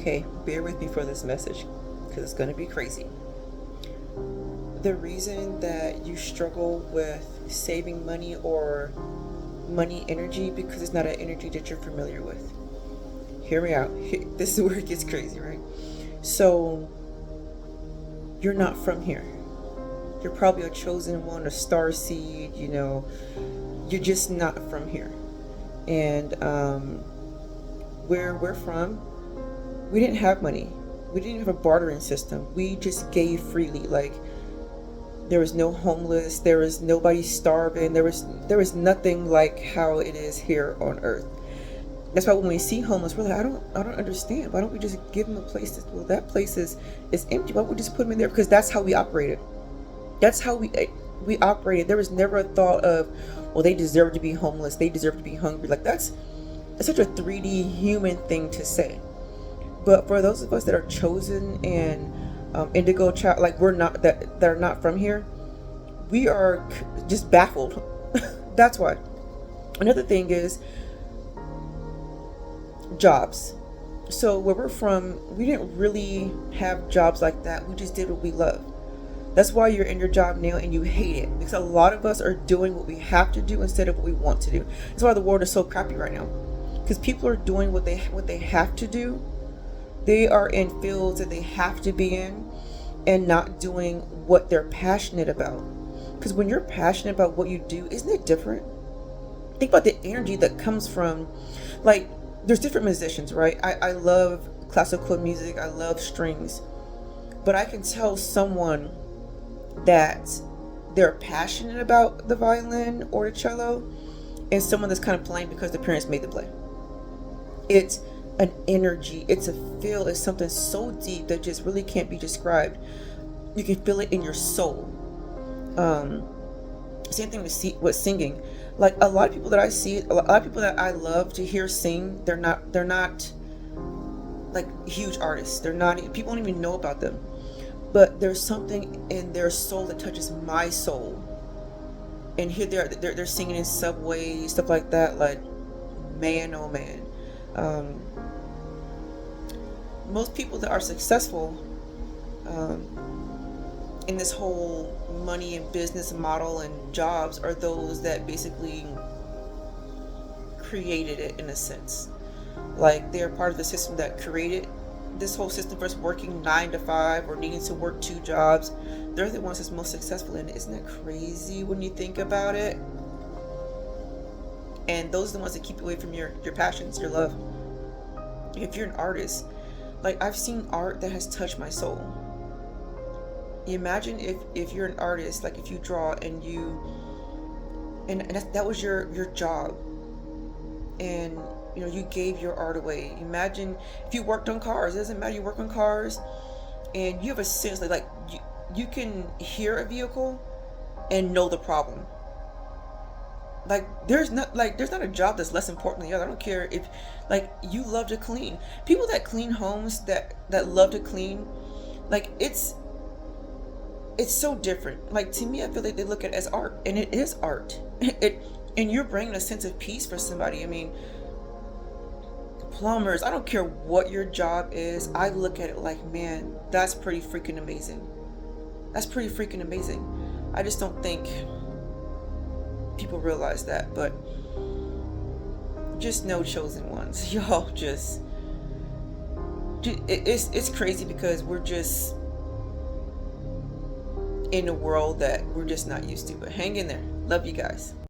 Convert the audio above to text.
Okay, bear with me for this message because it's going to be crazy. The reason that you struggle with saving money or money energy because it's not an energy that you're familiar with. Hear me out. This is where it gets crazy, right? So, you're not from here. You're probably a chosen one, a starseed, you're just not from here. And where we're from, we didn't have money. We didn't have a bartering system. We just gave freely. Like, there was no homeless, there was nobody starving, there was nothing like how it is here on earth. That's why when we see homeless, we're like, I don't understand. Why don't we just give them a place? Well, that place is empty. Why don't we just put them in there? Because that's how we operated. That's how we operated. There was never a thought of, well, they deserve to be homeless. They deserve to be hungry. Like that's such a 3D human thing to say. But for those of us that are chosen and indigo child, like we're not that are not from here, we are just baffled. That's why. Another thing is jobs. So where we're from, we didn't really have jobs like that. We just did what we love. That's why you're in your job now and you hate it, because a lot of us are doing what we have to do instead of what we want to do. That's why the world is so crappy right now, because people are doing what they have to do. They are in fields that they have to be in and not doing what they're passionate about. Because when you're passionate about what you do, isn't it different? Think about the energy that comes from, like, there's different musicians, right? I love classical music. I love strings. But I can tell someone that they're passionate about the violin or the cello and someone that's kind of playing because the parents made them play. It's an energy, it's a feel, it's something so deep that just really can't be described. You can feel it in your soul. Same thing with singing. Like a lot of people that I see, a lot of people that I love to hear sing, they're not like huge artists. People don't even know about them. But there's something in their soul that touches my soul. And here they're singing in subways, stuff like that. Like, man, oh man. Most people that are successful in this whole money and business model and jobs are those that basically created it in a sense. Like, they're part of the system that created this whole system for us working 9 to 5 or needing to work 2 jobs. They're the ones that's most successful in it. Isn't that crazy when you think about it? And those are the ones that keep you away from your passions, your love. If you're an artist, like I've seen art that has touched my soul. Imagine if you're an artist, like if you draw and that was your job, and you gave your art away. Imagine if you worked on cars. It doesn't matter, you work on cars and you have a sense like you can hear a vehicle and know the problem. Like there's not a job that's less important than the other. I don't care if like you love to clean. People that clean homes, that love to clean, like it's so different. Like to me, I feel like they look at it as art, and it is art. And you're bringing a sense of peace for somebody. I mean, plumbers, I don't care what your job is, I look at it like, man, that's pretty freaking amazing. That's pretty freaking amazing. I just don't think people realize that. But just know, chosen ones, y'all, it's crazy because we're just in a world that we're just not used to. But hang in there. Love you guys.